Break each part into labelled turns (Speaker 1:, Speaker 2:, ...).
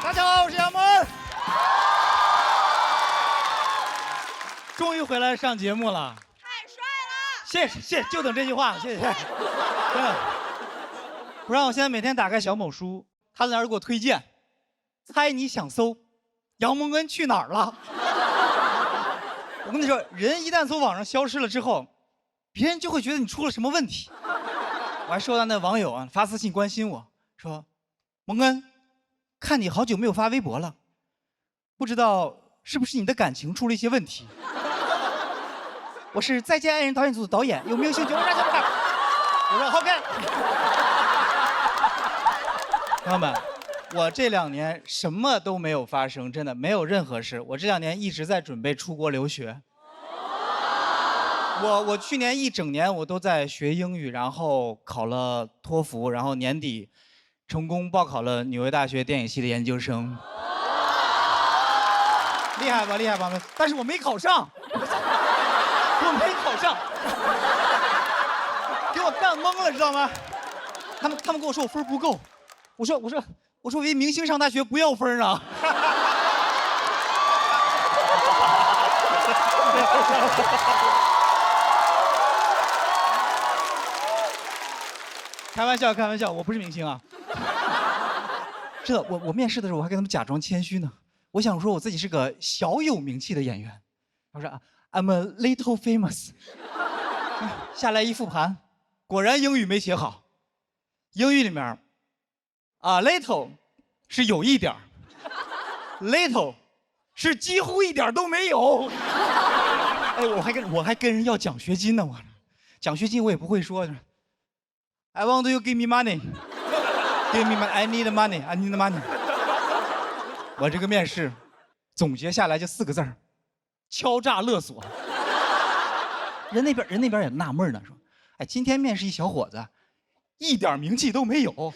Speaker 1: 大家好，我是杨蒙恩。终于回来上节目了，
Speaker 2: 太帅了！
Speaker 1: 谢谢，就等这句话，谢谢。真的，不然我现在每天打开小某书，他在那儿给我推荐，猜你想搜，杨蒙恩去哪儿了？我跟你说，人一旦从网上消失了之后，别人就会觉得你出了什么问题。我还收到那网友啊发私信关心我说，蒙恩，看你好久没有发微博了，不知道是不是你的感情出了一些问题？我是再见爱人导演组的导演，有没有兴趣？我说 OK。朋友们，我这2年什么都没有发生，真的没有任何事。我这2年一直在准备出国留学。我去年1整年我都在学英语，然后考了托福，然后年底成功报考了纽约大学电影系的研究生。厉害吧，厉害吧？但是我没考上，我没考上，给我干懵了，知道吗？他们跟我说我分不够，我说我以为明星上大学不要分啊。开玩笑，开玩笑，我不是明星啊。是的，我面试的时候我还跟他们假装谦虚呢。我想说我自己是个小有名气的演员。我说 I'm a little famous。下来一复盘，果然英语没写好。英语里面little 是有一点儿 ，little 是几乎一点都没有。哎，我还跟人要奖学金呢，我奖学金我也不会说。I want you give me money. Give me money. I need money. I need money. 我这个面试总结下来就4个字儿：敲诈勒索。人那边也纳闷呢，说：“哎，今天面试一小伙子，一点名气都没有，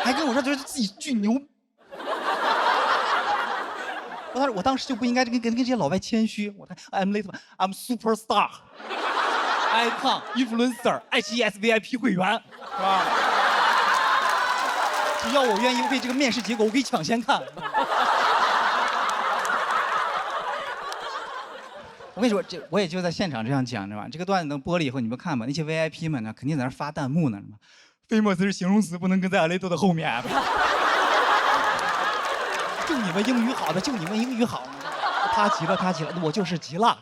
Speaker 1: 还跟我说觉得自己巨牛。”我当时就不应该跟这些老外谦虚。I'm late, I'm superstar, icon, influencer, 爱奇艺 SVIP 会员，是吧？只要我愿意为这个面试结果，我可以抢先看。我跟你说，我也就在现场这样讲，知道吧？这个段子能播了以后，你们看吧，那些 VIP 们呢，肯定在那发弹幕呢，什么 famous 是形容词，不能跟在 little 的后面。就你们英语好的，就你们英语好。他急了，他急了，我就是急了。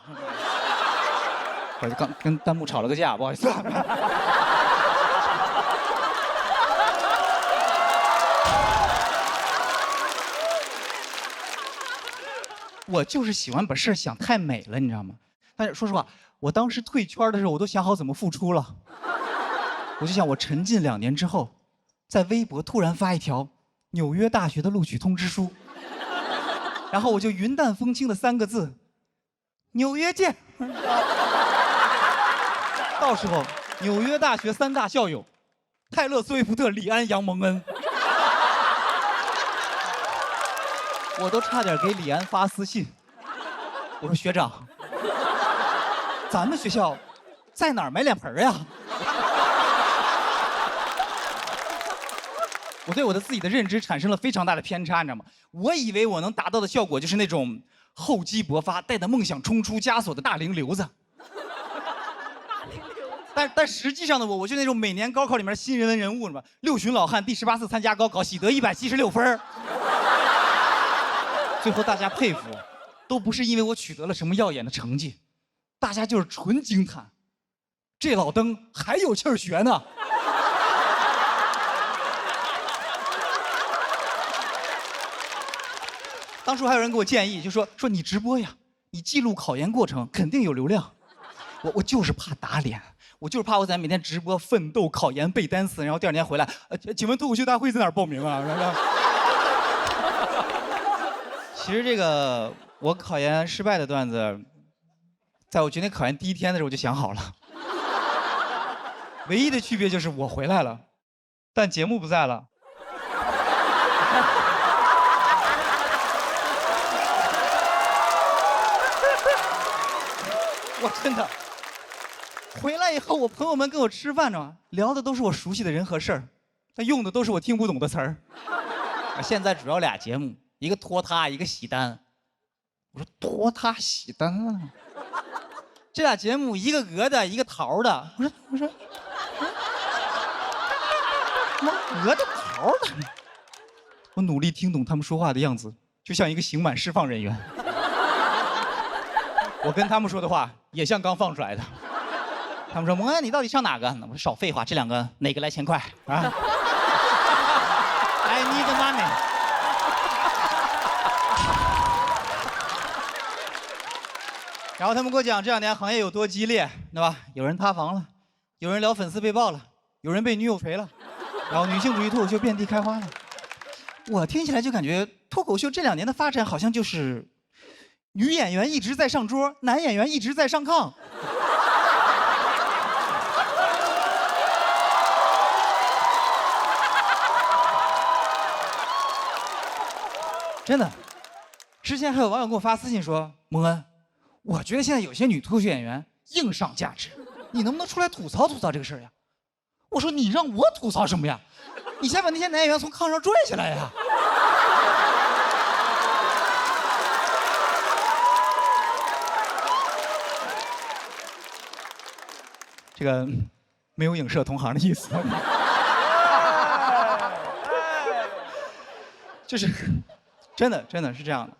Speaker 1: 我刚跟弹幕吵了个架，不好意思。我就是喜欢把事想太美了，你知道吗？但是说实话，我当时退圈的时候，我都想好怎么复出了。我就想，我沉浸2年之后，在微博突然发一条纽约大学的录取通知书，然后我就云淡风轻的3个字：纽约见。到时候，纽约大学3大校友，泰勒·斯威夫特、李安、杨蒙恩。我都差点给李安发私信，我说学长，咱们学校在哪儿买脸盆呀？我对我自己的认知产生了非常大的偏差，你知道吗？我以为我能达到的效果就是那种厚积薄发、带着梦想冲出枷锁的大龄留子。但实际上呢，我就那种每年高考里面新人文人物，是吧？6旬老汉第18次参加高考，喜得176分。最后大家佩服，都不是因为我取得了什么耀眼的成绩，大家就是纯惊叹，这老登还有气儿学呢。当初还有人给我建议，就说你直播呀，你记录考研过程肯定有流量。我就是怕打脸，我就是怕我在每天直播奋斗考研背单词，然后第2天回来，请问脱口秀大会在哪儿报名啊？其实这个我考研失败的段子，在我决定考研第1天的时候我就想好了，唯一的区别就是我回来了，但节目不在了。我真的回来以后，我朋友们跟我吃饭呢，聊的都是我熟悉的人和事儿，但用的都是我听不懂的词儿。现在主要俩节目，一个拖沓，一个喜单。我说拖沓喜单啊，这俩节目一个鹅的，一个桃的。我说，鹅的桃的。我努力听懂他们说话的样子，就像一个刑满释放人员。我跟他们说的话也像刚放出来的。他们说：“蒙恩，你到底上哪个？”我说：“少废话，这两个哪个来钱快啊？”I need money。然后他们给我讲这两年行业有多激烈，对吧？有人塌房了，有人聊粉丝被爆了，有人被女友锤了，然后女性主义脱口秀遍地开花了。我听起来就感觉脱口秀这2年的发展好像就是女演员一直在上桌，男演员一直在上炕。真的，之前还有网友给我发私信说：“蒙恩，我觉得现在有些女脱口秀演员硬上价值，你能不能出来吐槽吐槽这个事儿呀？”我说：“你让我吐槽什么呀？你先把那些男演员从炕上拽下来呀！”这个没有影射同行的意思，就是真的是这样的。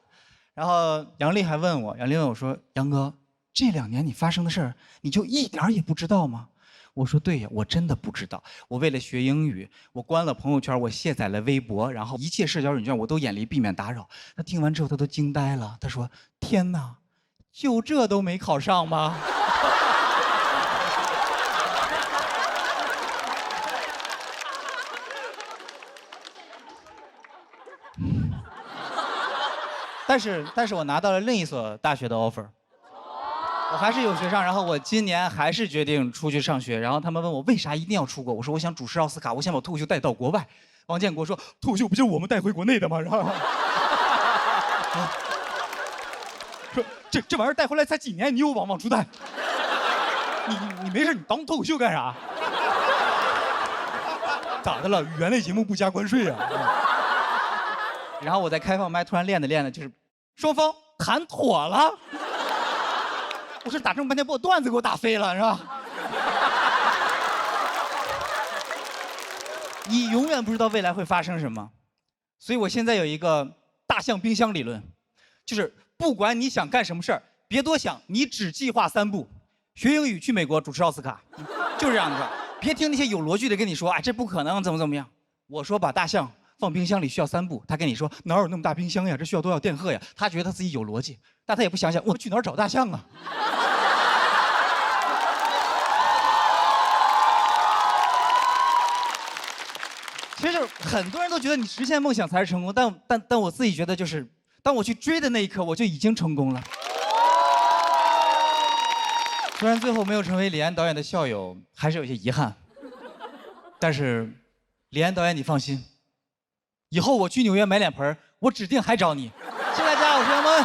Speaker 1: 然后杨丽还问我说：“杨哥，这2年你发生的事儿，你就一点儿也不知道吗？”我说：“对呀，我真的不知道。我为了学英语，我关了朋友圈，我卸载了微博，然后一切社交软件我都远离，避免打扰。”他听完之后，他都惊呆了。他说：“天哪，就这都没考上吗？”但是我拿到了另一所大学的 offer， 我还是有学上。然后我今年还是决定出去上学。然后他们问我为啥一定要出国，我说我想主持奥斯卡，我想把脱口秀带到国外。王建国说脱口秀不就是我们带回国内的吗？然后说这玩意儿带回来才几年，你又往出带？你没事，你当脱口秀干啥？咋的了？语言类节目不加关税啊？然后我在开放麦突然练的，就是双方谈妥了。我说打这么半天，把我段子给我打飞了，是吧？你永远不知道未来会发生什么，所以我现在有一个大象冰箱理论，就是不管你想干什么事儿，别多想，你只计划3步：学英语、去美国、主持奥斯卡，就是这样的。别听那些有逻辑的跟你说，哎，这不可能，怎么样。我说把大象放冰箱里需要3步，他跟你说哪有那么大冰箱呀？这需要多少电荷呀？他觉得他自己有逻辑，但他也不想想我去哪儿找大象啊？其实很多人都觉得你实现梦想才是成功，但我自己觉得就是，当我去追的那一刻，我就已经成功了。虽然最后没有成为李安导演的校友，还是有些遗憾。但是，李安导演你放心。以后我去纽约买脸盆，我指定还找你。谢谢大家，我是杨蒙恩。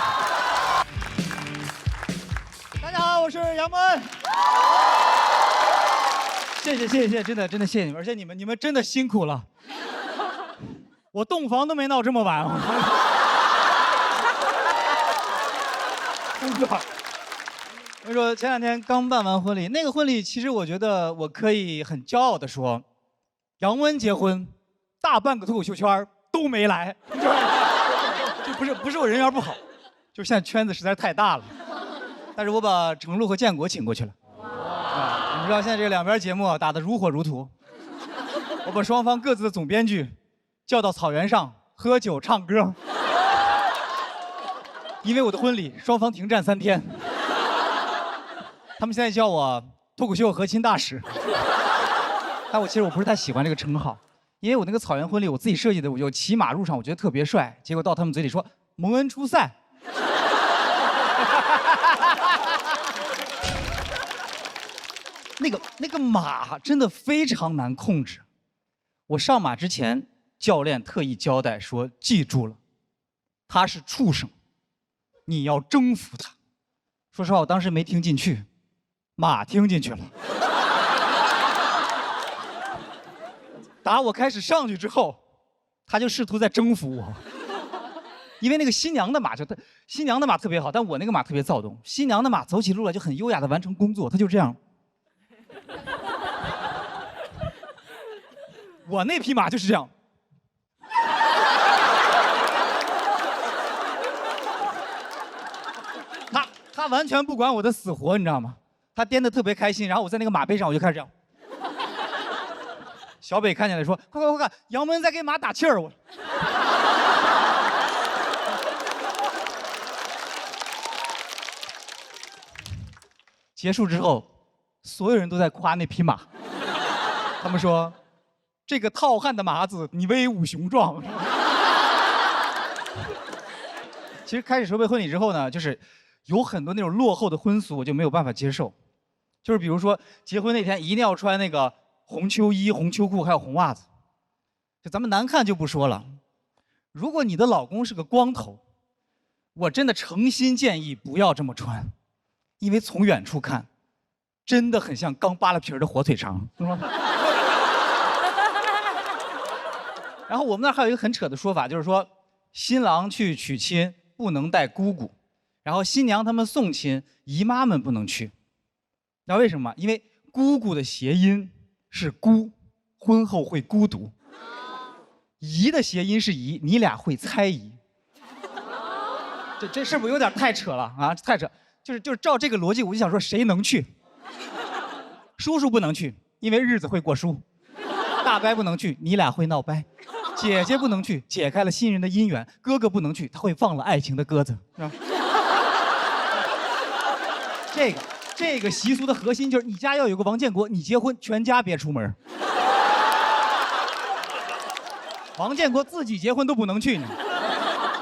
Speaker 1: 大家好，我是杨蒙恩。谢谢，真的谢谢你们，而且你们真的辛苦了。我洞房都没闹这么晚。我说前2天刚办完婚礼，那个婚礼其实我觉得我可以很骄傲地说，杨蒙恩结婚。大半个脱口秀圈都没来，就不是我人缘不好，就现在圈子实在是太大了。但是我把程璐和建国请过去了。你们知道现在这2边节目打得如火如荼，我把双方各自的总编剧叫到草原上喝酒唱歌，因为我的婚礼双方停战3天。他们现在叫我脱口秀核心大使，但其实我不是太喜欢这个称号。因为我那个草原婚礼我自己设计的，我就骑马入场，我觉得特别帅。结果到他们嘴里说蒙恩出赛，那个马真的非常难控制。我上马之前，教练特意交代说，记住了，他是畜生，你要征服他。说实话，我当时没听进去，马听进去了。打我开始上去之后，他就试图在征服我。因为那个新娘的马新娘的马特别好，但我那个马特别躁动。新娘的马走起路来就很优雅的完成工作，它就这样。我那匹马就是这样。他完全不管我的死活，你知道吗？他颠得特别开心，然后我在那个马背上，我就开始这样。小北看见了说：“快看，杨门在给马打气儿！”我。结束之后，所有人都在夸那匹马，他们说：“这个浩瀚的马子，你威武雄壮。”其实开始筹备婚礼之后呢，就是有很多那种落后的婚俗，我就没有办法接受。就是比如说结婚那天一定要穿那个红秋衣、红秋裤，还有红袜子。就咱们难看就不说了，如果你的老公是个光头，我真的诚心建议不要这么穿，因为从远处看，真的很像刚扒了皮儿的火腿肠，是吗？然后我们那儿还有一个很扯的说法，就是说新郎去娶亲不能带姑姑，然后新娘他们送亲，姨妈们不能去。知道为什么？因为姑姑的谐音是孤，婚后会孤独；姨的谐音是姨，你俩会猜疑。这是不是有点太扯了啊？太扯！就是照这个逻辑，我就想说，谁能去？叔叔不能去，因为日子会过叔；大伯不能去，你俩会闹掰；姐姐不能去，解开了新人的姻缘；哥哥不能去，他会放了爱情的鸽子。是吧？这个习俗的核心就是你家要有个王建国，你结婚全家别出门。王建国自己结婚都不能去呢，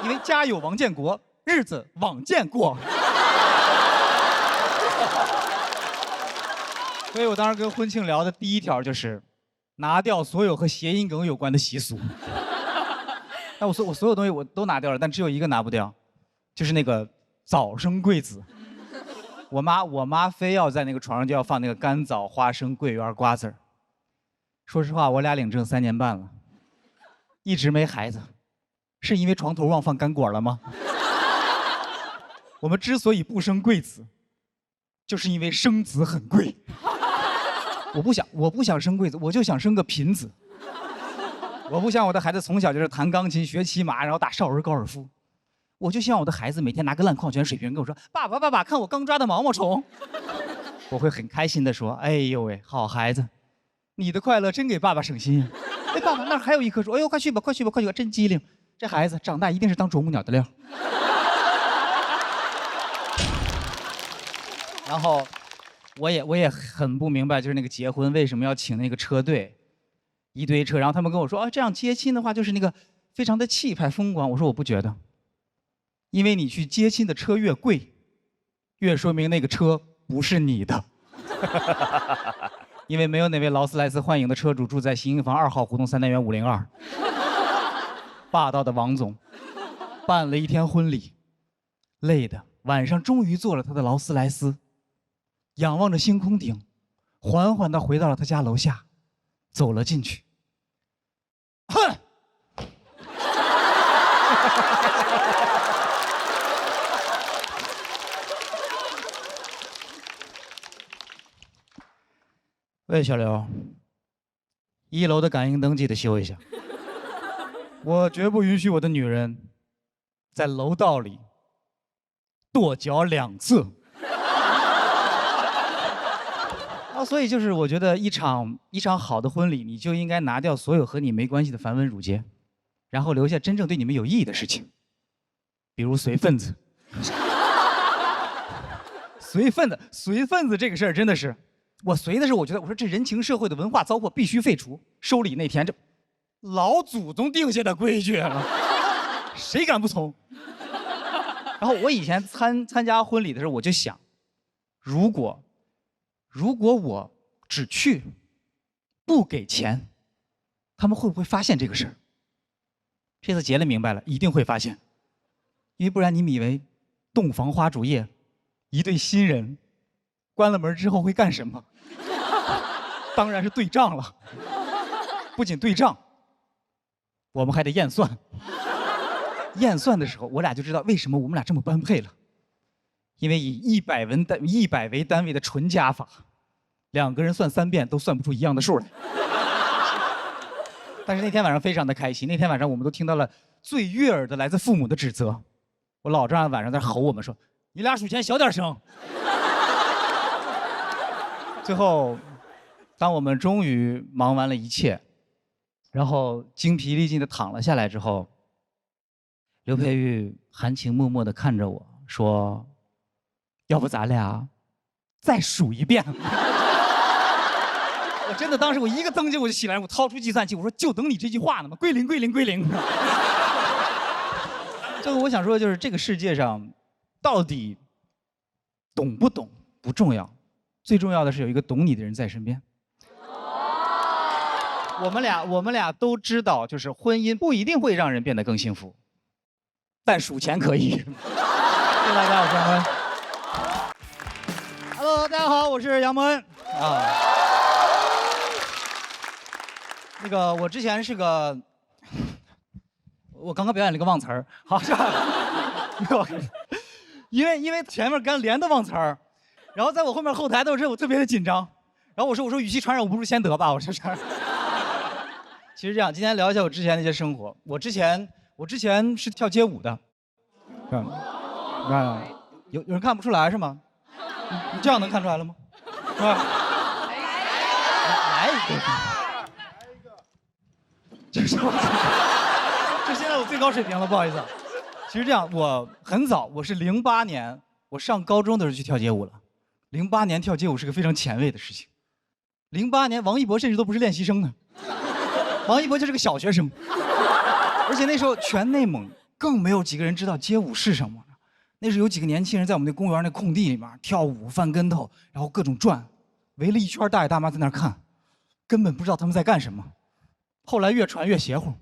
Speaker 1: 因为家有王建国，日子往见过。所以我当时跟婚庆聊的第一条就是拿掉所有和谐音梗有关的习俗。但我所有东西我都拿掉了，但只有一个拿不掉，就是那个早生贵子。我妈非要在那个床上就要放那个干枣、花生、桂圆、瓜子儿。说实话，我俩领证3年半了，一直没孩子，是因为床头忘放干果了吗？我们之所以不生贵子，就是因为生子很贵。我不想生贵子，我就想生个贫子。我不想我的孩子从小就是弹钢琴、学骑马，然后打少儿高尔夫。我就希望我的孩子每天拿个烂矿泉水瓶跟我说：“爸爸，看我刚抓的毛毛虫。”我会很开心地说：“哎呦喂，好孩子，你的快乐真给爸爸省心呀！哎，爸爸那儿还有一棵树，哎呦，快去吧，真机灵。这孩子长大一定是当啄木鸟的料。”然后我也很不明白，就是那个结婚为什么要请那个车队，一堆车，然后他们跟我说：“啊，这样接亲的话就是那个非常的气派风光。”我说我不觉得。因为你去接亲的车越贵，越说明那个车不是你的。因为没有哪位劳斯莱斯幻影的车主住在新营房2号胡同3单元502。霸道的王总办了一天婚礼，累的晚上终于坐了他的劳斯莱斯，仰望着星空顶，缓缓地回到了他家楼下，走了进去。哼！喂，小刘，1楼的感应灯记得修一下。我绝不允许我的女人在楼道里跺脚2次。所以就是我觉得一场好的婚礼，你就应该拿掉所有和你没关系的繁文缛节，然后留下真正对你们有意义的事情，比如随份子。随份子这个事儿真的是。我随的是，我觉得我说这人情社会的文化糟粕必须废除。收礼那天，这老祖宗定下的规矩了，谁敢不从？然后我以前参加婚礼的时候，我就想，如果我只去不给钱，他们会不会发现这个事儿？这次结了明白了，一定会发现，因为不然你们以为洞房花烛夜，一对新人关了门之后会干什么？当然是对账了。不仅对账，我们还得验算。验算的时候，我俩就知道为什么我们俩这么般配了，因为以100为单位的纯加法，2个人算3遍都算不出一样的数来。但是那天晚上非常的开心，那天晚上我们都听到了最悦耳的来自父母的指责。我老丈人晚上在吼我们说：“你俩数钱小点声。”最后，当我们终于忙完了一切，然后精疲力尽的躺了下来之后，刘佩玉含情脉脉的看着我说：“要不咱俩再数一遍？”我真的当时我一个蹬就我就起来，我掏出计算器，我说就等你这句话呢嘛，归零归零归零。这个我想说就是这个世界上，到底懂不懂不重要，最重要的是有一个懂你的人在身边。我们俩都知道，就是婚姻不一定会让人变得更幸福，但数钱可以。谢谢大家，我是杨蒙恩。Hello， 大家好，我是杨蒙恩啊。那个我之前是个，我刚刚表演了一个忘词儿，好是吧？没有，因为前面刚连的忘词儿，然后在我后面后台的时候我特别的紧张，然后我说与其传染，我不如先得吧，我说是。其实这样，今天聊一下我之前的一些生活。我之前是跳街舞的，有人看不出来是吗？你这样能看出来了吗？是吧？来一个。这是现在我最高水平了，不好意思。其实这样，我很早，我是08年，我上高中的时候去跳街舞了。08年跳街舞是个非常前卫的事情。08年，王一博甚至都不是练习生呢，王一博就是个小学生。而且那时候全内蒙更没有几个人知道街舞是什么。那时候有几个年轻人在我们那公园那空地里面跳舞、翻跟头，然后各种转，围了一圈大爷大妈在那儿看，根本不知道他们在干什么。后来越传越邪乎，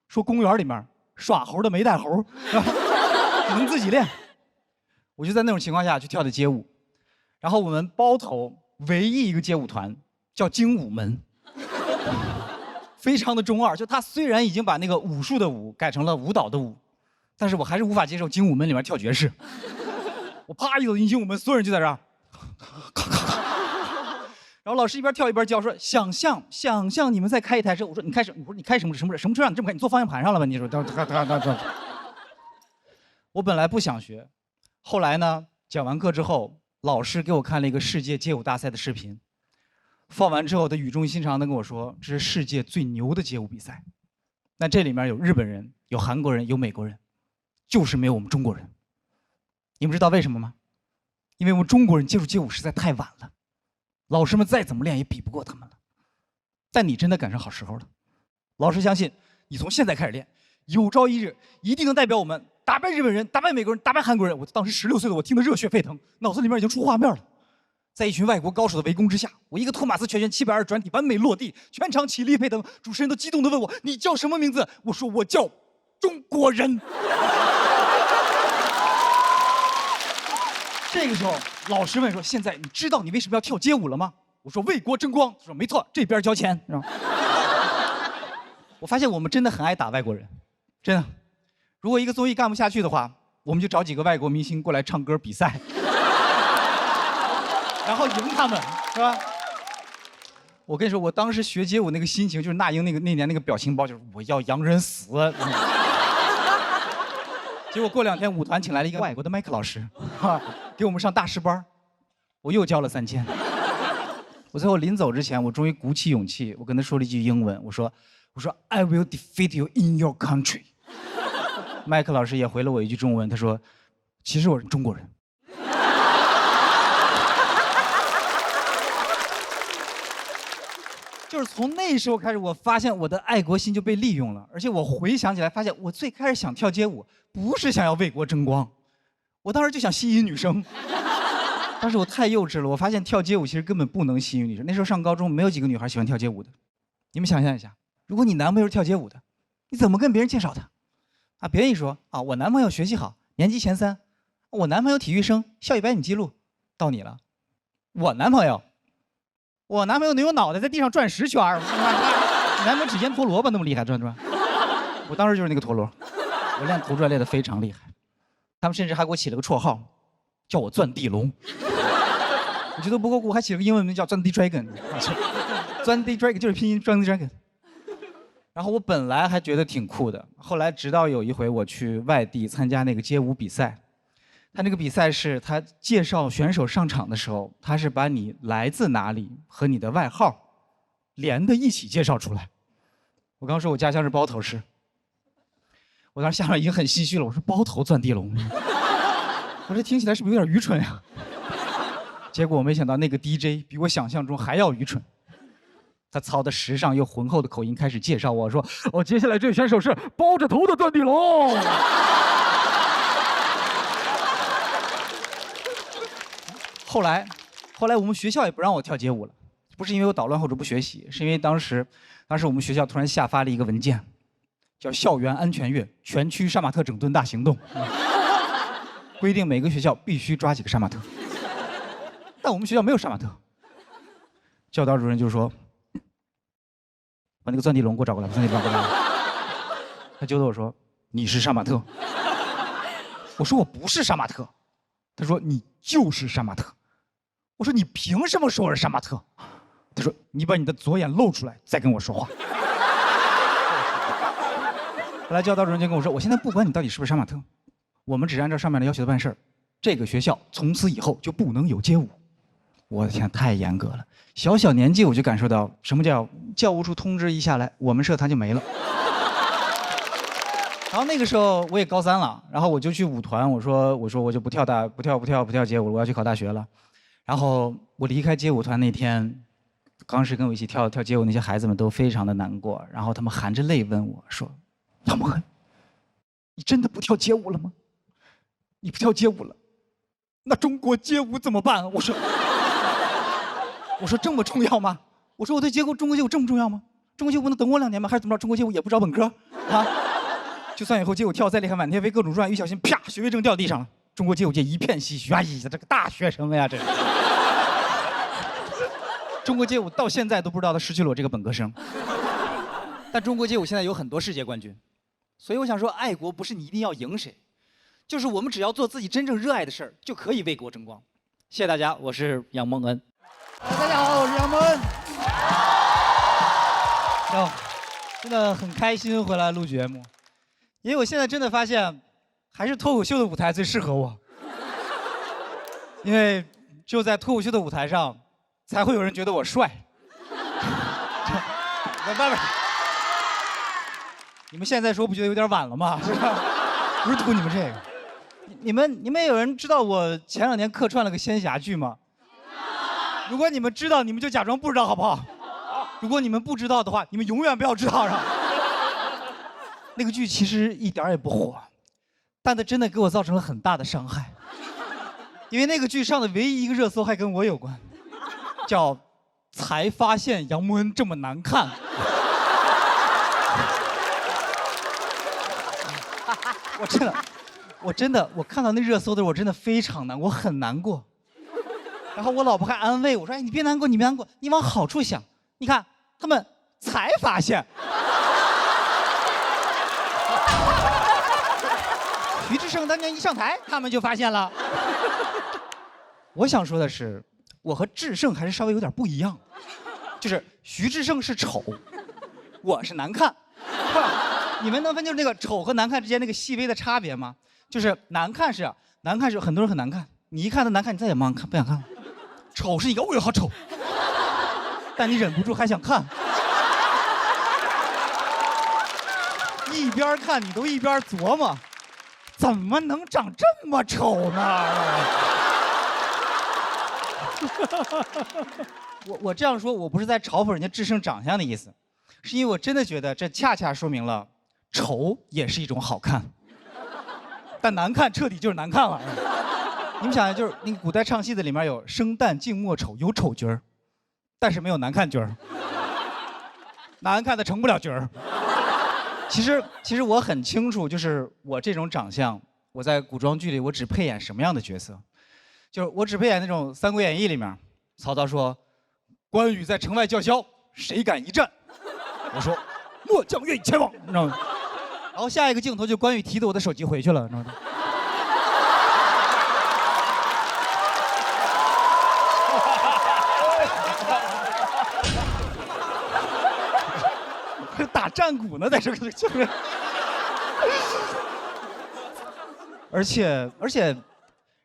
Speaker 1: 说公园里面耍猴的没带猴，能自己练。我就在那种情况下去跳的街舞，然后我们包头唯一一个街舞团叫精武门，非常的中二。就他虽然已经把那个武术的武改成了舞蹈的舞，但是我还是无法接受精武门里面跳爵士。我啪一走进精武门，所有人就在这儿。然后老师一边跳一边教，说想象你们再开一台车。我说你开什么？我说你开什么车？什么车让你这么开？你坐方向盘上了吧？你说我本来不想学，后来呢，讲完课之后，老师给我看了一个世界街舞大赛的视频，放完之后，他语重心长地跟我说，这是世界最牛的街舞比赛。那这里面有日本人，有韩国人，有美国人，就是没有我们中国人。你们知道为什么吗？因为我们中国人接触街舞实在太晚了。老师们再怎么练也比不过他们了，但你真的赶上好时候了。老师相信你从现在开始练，有朝一日一定能代表我们打败日本人、打败美国人、打败韩国人。我当时16岁的我听得热血沸腾，脑子里面已经出画面了。在一群外国高手的围攻之下，我一个托马斯全旋720转体完美落地，全场起立沸腾。主持人都激动地问我：“你叫什么名字？”我说：“我叫中国人。”这个时候，老师问说：“现在你知道你为什么要跳街舞了吗？”我说：“为国争光。”他说：“没错，这边交钱。”我发现我们真的很爱打外国人，真的。如果一个综艺干不下去的话，我们就找几个外国明星过来唱歌比赛，然后赢他们，是吧？我跟你说，我当时学街舞那个心情，就是那英那年那个表情包，就是我要洋人死。结果过2天，舞团请来了一个外国的麦克老师，给我们上大师班，我又交了3000。我最后临走之前，我终于鼓起勇气，我跟他说了一句英文，我说 I will defeat you in your country。麦克老师也回了我一句中文，他说，其实我是中国人。就是从那时候开始，我发现我的爱国心就被利用了，而且我回想起来，发现我最开始想跳街舞，不是想要为国争光，我当时就想吸引女生。但是我太幼稚了，我发现跳街舞其实根本不能吸引女生。那时候上高中，没有几个女孩喜欢跳街舞的。你们想象一下，如果你男朋友是跳街舞的，你怎么跟别人介绍他？啊，别人一说啊，我男朋友学习好，年级前3，我男朋友体育生，校100米记录，到你了，我男朋友能用脑袋在地上转10圈，你男朋友指尖陀螺吧，那么厉害转。我当时就是那个陀螺。我练投掷练得非常厉害，他们甚至还给我起了个绰号，叫我钻地龙。我觉得不够酷，还起了个英文名叫钻地 dragon。钻地 dragon 就是拼音钻地 dragon。然后我本来还觉得挺酷的，后来直到有一回我去外地参加那个街舞比赛，他那个比赛是他介绍选手上场的时候，他是把你来自哪里和你的外号连的一起介绍出来。我刚说我家乡是包头市，我当时下面已经很唏嘘了，我说包头钻地龙，我这听起来是不是有点愚蠢呀？结果我没想到那个 DJ 比我想象中还要愚蠢。他操的时尚又浑厚的口音开始介绍我说：“哦，接下来这位选手是包着头的钻地龙。”后来我们学校也不让我跳街舞了，不是因为我捣乱或者不学习，是因为当时我们学校突然下发了一个文件，叫《校园安全月全区杀马特整顿大行动》，规定每个学校必须抓几个杀马特。但我们学校没有杀马特，教导主任就说。把那个钻地龙给我找过来，把钻地龙找过来。他揪着我说：“你是杀马特。”我说：“我不是杀马特。”他说：“你就是杀马特。”我说：“你凭什么说我是杀马特？”他说：“你把你的左眼露出来，再跟我说话。”后来教导主任就跟我说：“我现在不管你到底是不是杀马特，我们只按照上面的要求办事儿。这个学校从此以后就不能有街舞。”我的天，太严格了！小年纪我就感受到什么叫教务处通知一下来，我们社团就没了。然后那个时候我也高3了，然后我就去舞团，我说我就不跳街舞了，我要去考大学了。然后我离开街舞团那天，当时跟我一起跳街舞那些孩子们都非常的难过，然后他们含着泪问我说：“杨蒙恩，你真的不跳街舞了吗？你不跳街舞了，那中国街舞怎么办？”我说这么重要吗？我说我对中国街舞这么重要吗？中国街舞不能等我2年吗？还是怎么着？中国街舞也不招本科啊！就算以后街舞跳再厉害，满天飞各种转，一小心啪，学位证掉地上了。中国街舞界一片唏嘘，哎呀，这个大学生呀，这是。中国街舞到现在都不知道他失去了我这个本科生。但中国街舞现在有很多世界冠军，所以我想说，爱国不是你一定要赢谁，就是我们只要做自己真正热爱的事儿，就可以为国争光。谢谢大家，我是杨蒙恩。大家好，我是杨蒙恩。真的很开心回来录节目，因为我现在真的发现，还是脱口秀的舞台最适合我。因为只有在脱口秀的舞台上，才会有人觉得我帅。你们现在说不觉得有点晚了吗？是吧？不是图你们这个。你们有人知道我前2年客串了个仙侠剧吗？如果你们知道，你们就假装不知道，好不好？如果你们不知道的话，你们永远不要知道。那个剧其实一点也不火，但它真的给我造成了很大的伤害。因为那个剧上的唯一一个热搜还跟我有关，叫“才发现杨蒙恩这么难看”。我看到那热搜的时候，我真的非常难，我很难过。然后我老婆还安慰我说：“哎，你别难过，你别难过，你往好处想。你看，他们才发现，徐志胜当年一上台，他们就发现了。”我想说的是，我和志胜还是稍微有点不一样，就是徐志胜是丑，我是难看。你们能分清那个丑和难看之间那个细微的差别吗？就是难看是很多人很难看，你一看他难看，你再也不想看了。丑是一个，哦哟好丑，但你忍不住还想看，一边看你都一边琢磨，怎么能长这么丑呢？我这样说，我不是在嘲讽人家志胜长相的意思，是因为我真的觉得这恰恰说明了，丑也是一种好看，但难看彻底就是难看了。你们想想，就是那个古代唱戏的里面有生旦净末丑，有丑角儿，但是没有难看角儿，难看的成不了角儿。其实我很清楚，就是我这种长相，我在古装剧里我只配演什么样的角色，就是我只配演那种《三国演义》里面，曹操说关羽在城外叫嚣，谁敢一战？我说末将愿意前往，你知道吗？然后下一个镜头就关羽提着我的手机回去了，你知道吗？打战鼓呢，在这个就是。而且，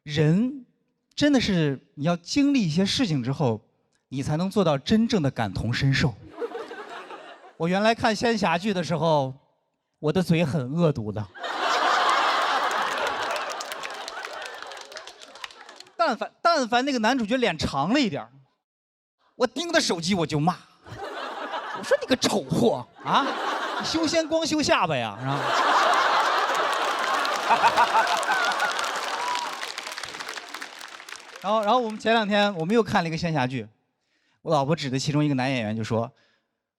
Speaker 1: 人真的是你要经历一些事情之后，你才能做到真正的感同身受。我原来看仙侠剧的时候，我的嘴很恶毒的。但凡那个男主角脸长了一点，我盯着手机我就骂。我说你个丑货啊！你修仙光修下巴呀，是吧？然后我们前2天我们又看了一个仙侠剧，我老婆指着其中一个男演员就说：“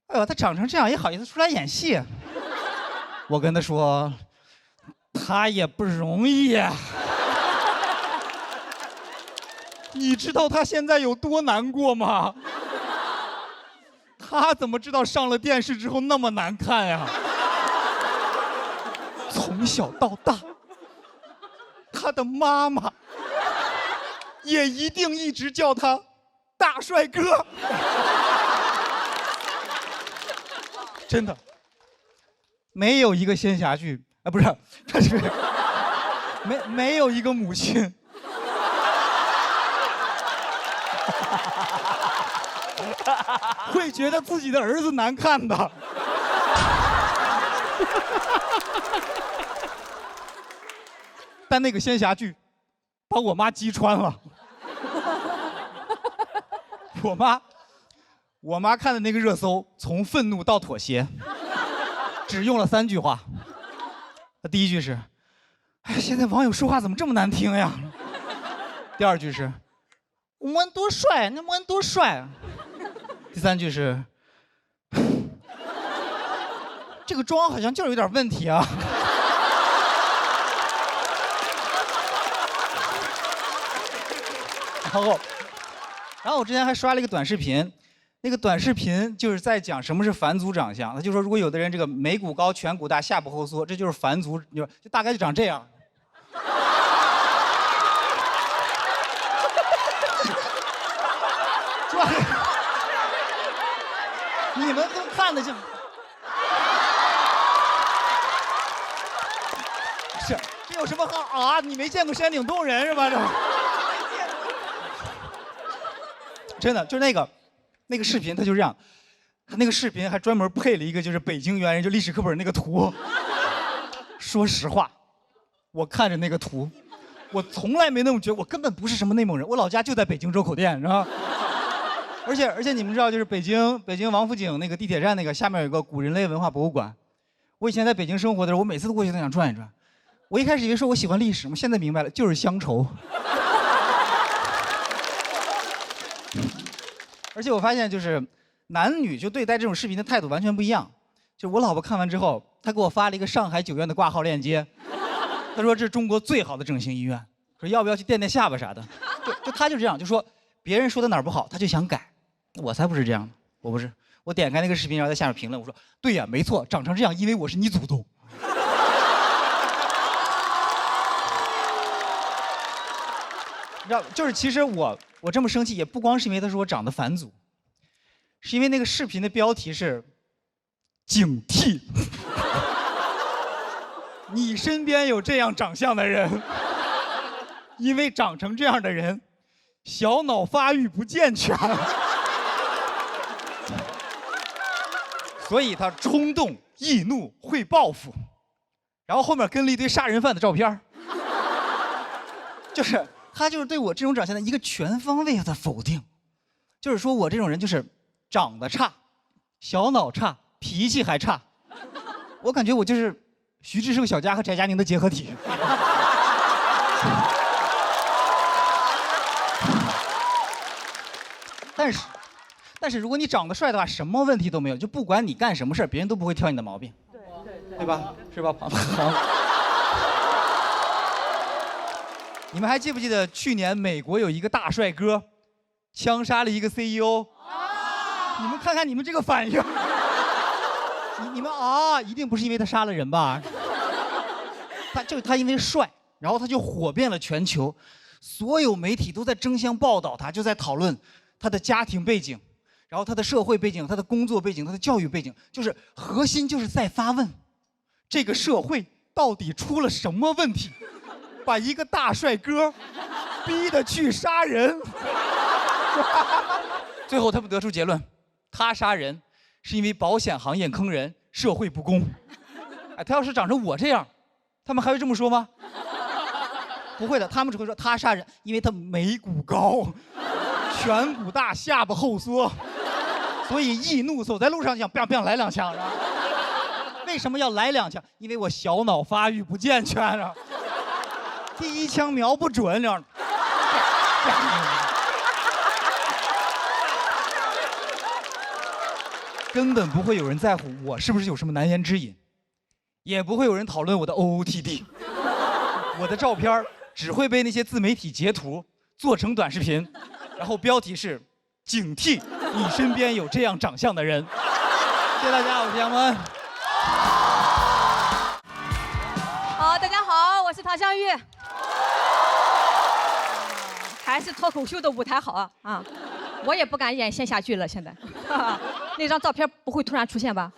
Speaker 1: 哎呦，他长成这样也好意思出来演戏？”我跟他说：“他也不容易啊。”你知道他现在有多难过吗？他怎么知道上了电视之后那么难看呀？从小到大，他的妈妈也一定一直叫他大帅哥。真的，没有一个仙侠剧啊，不是，他是没有一个母亲会觉得自己的儿子难看的。但那个仙侠剧把我妈击穿了。我妈看的那个热搜，从愤怒到妥协，只用了3句话。第1句是：“哎，现在网友说话怎么这么难听呀？”第2句是：“我们多帅，那我们多帅。”第3句是：“这个妆好像就是有点问题啊。”然后我之前还刷了一个短视频，那个短视频就是在讲什么是返祖长相。他就说，如果有的人这个眉骨高、颧骨大、下巴后缩，这就是返祖，就大概就长这样。你们都看得见？是，这有什么好啊？你没见过山顶洞人是吧？这。真的，就那个视频，他就这样，他那个视频还专门配了一个就是北京猿人就历史课本那个图。说实话，我看着那个图，我从来没那么觉得，我根本不是什么内蒙人，我老家就在北京周口店，是吧？而且你们知道，就是北京王府井那个地铁站那个下面有个古人类文化博物馆。我以前在北京生活的时候，我每次都过去都想转一转。我一开始以为说我喜欢历史，我现在明白了，就是乡愁。而且我发现，就是男女就对待这种视频的态度完全不一样。就我老婆看完之后，她给我发了一个上海9院的挂号链接，她说这是中国最好的整形医院，说要不要去垫垫下巴啥的。就她就这样，就说别人说的哪儿不好，她就想改。我才不是这样的，我不是。我点开那个视频，然后在下面评论，我说对呀，没错，长成这样，因为我是你祖宗。你知道，就是其实我这么生气，也不光是因为他说我长得返祖，是因为那个视频的标题是“警惕”。你身边有这样长相的人，因为长成这样的人，小脑发育不健全，所以他冲动、易怒、会报复，然后后面跟了一堆杀人犯的照片，就是。他就是对我这种长相的一个全方位的否定，就是说我这种人就是长得差，小脑差，脾气还差。我感觉我就是徐志胜小家和翟佳宁的结合体。但是如果你长得帅的话，什么问题都没有，就不管你干什么事别人都不会挑你的毛病，对吧？是吧，庞庞？你们还记不记得去年美国有一个大帅哥，枪杀了一个 CEO？你们看看你们这个反应，你们啊，一定不是因为他杀了人吧？他因为帅，然后他就火遍了全球，所有媒体都在争相报道他，就在讨论他的家庭背景，然后他的社会背景、他的工作背景、他的教育背景，就是核心就是在发问：这个社会到底出了什么问题，把一个大帅哥逼得去杀人？最后他们得出结论：他杀人是因为保险行业坑人，社会不公。哎，他要是长成我这样，他们还会这么说吗？不会的，他们只会说他杀人，因为他眉骨高，颧骨大，下巴后缩，所以易怒，走在路上想 biang biang 来2枪。为什么要来2枪？因为我小脑发育不健全啊，第1枪瞄不准，这样。根本不会有人在乎我是不是有什么难言之隐，也不会有人讨论我的 OOTD。我的照片只会被那些自媒体截图做成短视频，然后标题是“警惕你身边有这样长相的人”。谢谢大家，我是杨蒙恩。
Speaker 2: 好，大家好，我是唐湘玉。还是脱口秀的舞台好啊！我也不敢演线下剧了，现在。那张照片不会突然出现吧？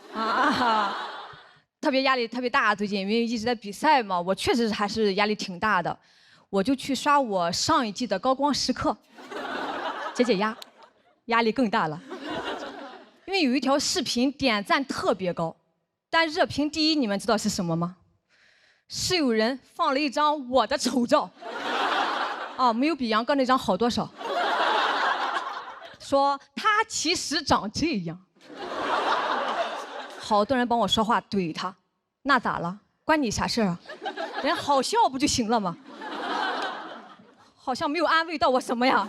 Speaker 2: 特别压力特别大，最近因为一直在比赛嘛，我确实还是压力挺大的。我就去刷我上一季的高光时刻，解压，压力更大了。因为有一条视频点赞特别高，但热评第1，你们知道是什么吗？是有人放了一张我的丑照，没有比杨哥那张好多少。说他其实长这样，好多人帮我说话怼他，那咋了？关你啥事啊？人好笑不就行了吗？好像没有安慰到我什么呀。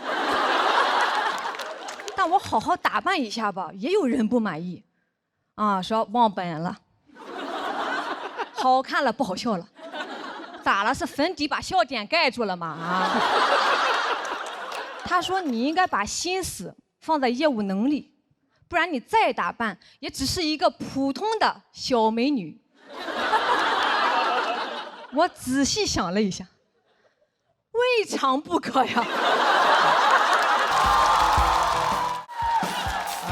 Speaker 2: 但我好好打扮一下吧，也有人不满意，说忘本了，好看了不好笑了，咋了？是粉底把笑点盖住了吗？他说你应该把心思放在业务能力，不然你再打扮也只是一个普通的小美女。我仔细想了一下，未尝不可呀。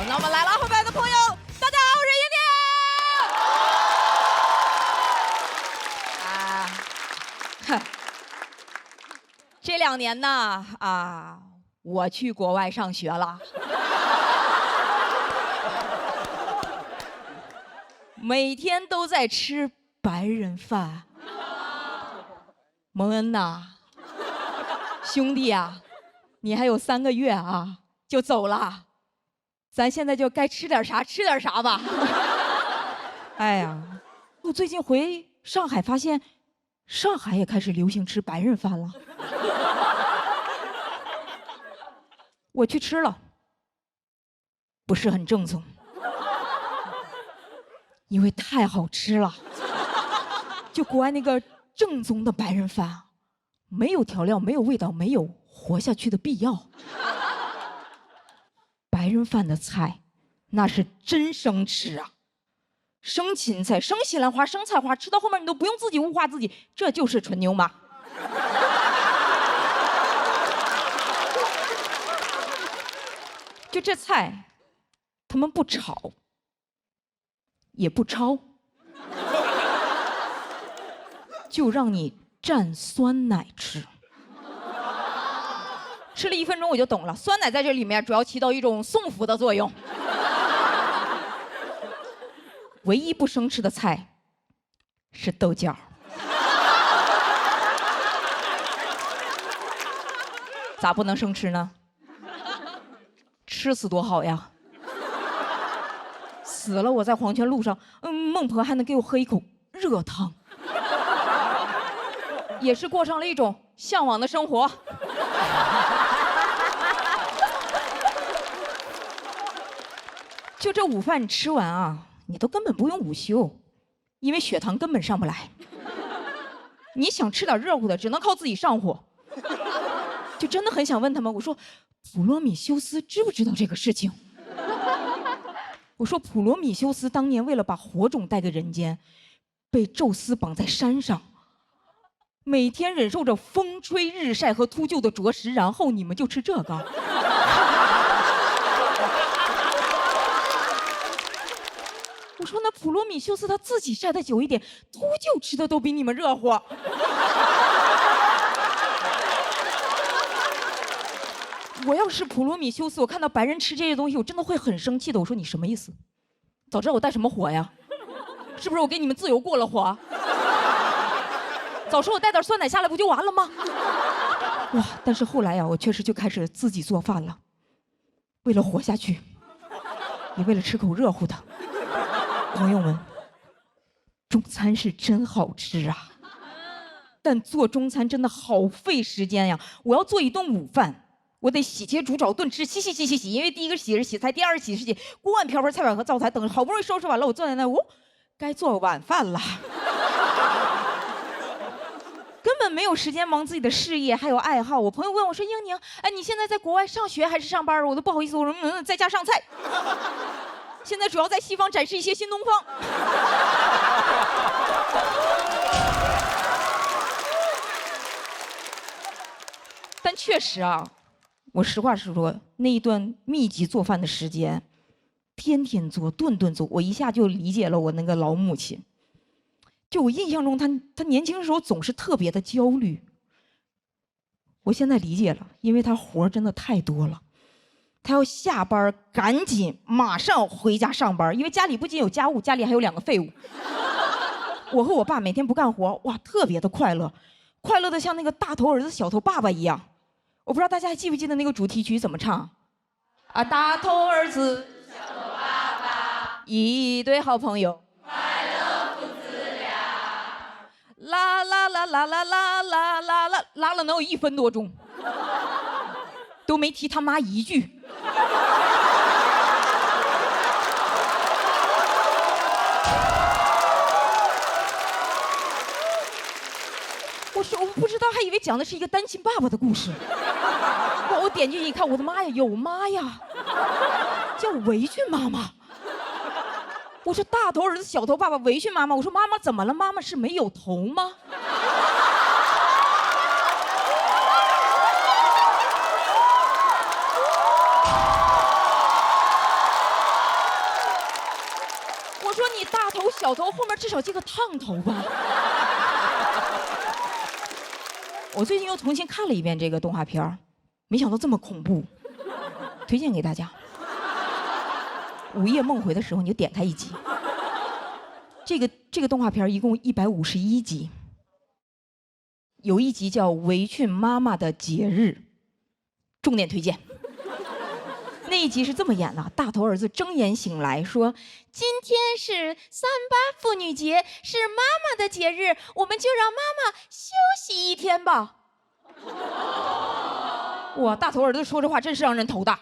Speaker 2: 那么来了，后面的朋友，大家好，我是英典。这2年呢，我去国外上学了，每天都在吃白人饭。蒙恩呐，兄弟啊，你还有3个月就走了，咱现在就该吃点啥吃点啥吧。哎呀，我最近回上海发现，上海也开始流行吃白人饭了。我去吃了，不是很正宗，因为太好吃了。就国外那个正宗的白人饭，没有调料，没有味道，没有活下去的必要。白人饭的菜，那是真生吃啊，生芹菜、生西兰花、生菜花，吃到后面你都不用自己物化自己，这就是纯牛马。就这菜，他们不炒，也不焯，就让你蘸酸奶吃。吃了1分钟我就懂了，酸奶在这里面主要起到一种送福的作用。唯一不生吃的菜是豆角。咋不能生吃呢？吃死多好呀！死了我在黄泉路上，孟婆还能给我喝一口热汤，也是过上了一种向往的生活。就这午饭吃完你都根本不用午休，因为血糖根本上不来。你想吃点热乎的，只能靠自己上火。就真的很想问他们，我说普罗米修斯知不知道这个事情？我说普罗米修斯当年为了把火种带给人间，被宙斯绑在山上，每天忍受着风吹日晒和秃鹫的啄食，然后你们就吃这个。我说那普罗米修斯他自己晒得久一点，秃鹫吃的都比你们热乎。我要是普罗米修斯，我看到白人吃这些东西，我真的会很生气的。我说你什么意思？早知道我带什么火呀？是不是我给你们自由过了火？早说我带点酸奶下来不就完了吗？哇！但是后来呀，我确实就开始自己做饭了，为了活下去，也为了吃口热乎的。朋友们，中餐是真好吃啊，但做中餐真的好费时间呀！我要做一顿午饭，我得洗切煮炒炖吃，洗，因为第一个洗是洗菜，第二个洗是洗锅碗瓢盆菜碗和灶台，等好不容易收拾完了，我坐在那，该做晚饭了。根本没有时间忙自己的事业，还有爱好。我朋友问我说：“英宁，哎，你现在在国外上学还是上班？”我都不好意思，我说在家上菜。现在主要在西方展示一些新东方。但确实啊，我实话实说，那一段密集做饭的时间，天天做，顿顿做，我一下就理解了我那个老母亲。就我印象中，他年轻的时候总是特别的焦虑。我现在理解了，因为他活真的太多了，他要下班赶紧马上回家上班，因为家里不仅有家务，家里还有2个废物。我和我爸每天不干活，哇，特别的快乐，快乐的像那个大头儿子小头爸爸一样。我不知道大家还记不记得那个主题曲怎么唱？啊，大头儿子，小头爸爸，一对好朋友。拉啦啦啦啦啦啦啦啦，拉了能有1分多钟，都没提他妈一句。我不知道，还以为讲的是一个单亲爸爸的故事。我点进去一看，我的妈呀，有妈呀，叫围裙妈妈。我说大头儿子小头爸爸围裙妈妈，我说妈妈怎么了？妈妈是没有头吗？我说你大头小头后面至少接个烫头吧。我最近又重新看了一遍这个动画片，没想到这么恐怖，推荐给大家。午夜梦回的时候，你就点开1集。这个动画片一共151集，有1集叫《围裙妈妈的节日》，重点推荐。那一集是这么演的：大头儿子睁眼醒来说：“今天是3·8妇女节，是妈妈的节日，我们就让妈妈休息1天吧。”哇，大头儿子说这话真是让人头大。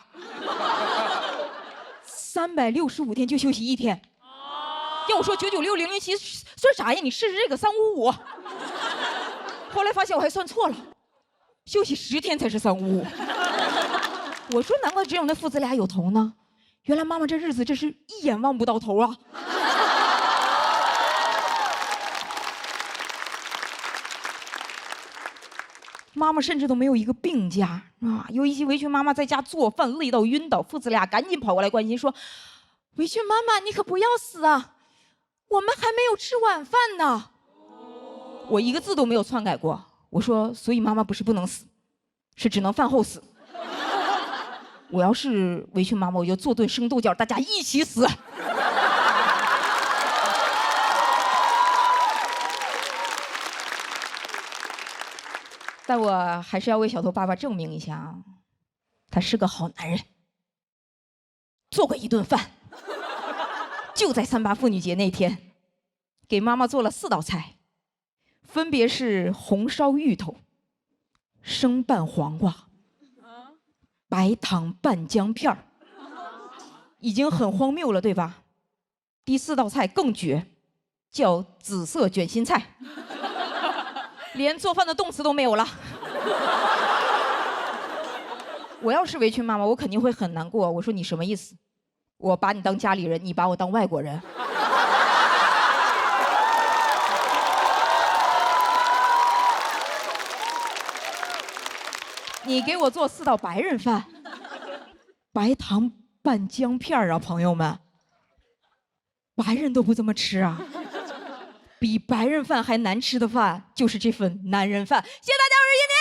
Speaker 2: 365天就休息1天，要我说996、007算啥呀？你试试这个355。后来发现我还算错了，休息10天才是355。我说难怪只有那父子俩有头呢，原来妈妈这日子真是一眼望不到头啊。妈妈甚至都没有一个病假啊！有一集围裙妈妈在家做饭累到晕倒，父子俩赶紧跑过来关心说：“围裙妈妈，你可不要死啊，我们还没有吃晚饭呢。”我一个字都没有篡改过，我说：“所以妈妈不是不能死，是只能饭后死。我要是围裙妈妈，我就做顿生豆角，大家一起死。”但我还是要为小头爸爸证明一下啊，他是个好男人。做过一顿饭，就在3·8妇女节那天，给妈妈做了4道菜，分别是红烧芋头、生拌黄瓜、白糖拌姜片儿，已经很荒谬了，对吧？第4道菜更绝，叫紫色卷心菜。连做饭的动词都没有了。我要是围裙妈妈，我肯定会很难过。我说你什么意思？我把你当家里人，你把我当外国人。
Speaker 3: 你给我做4道白人饭，白糖拌姜片啊，朋友们，白人都不这么吃啊。比白人饭还难吃的饭，就是这份男人饭。谢谢大家，我是燕天。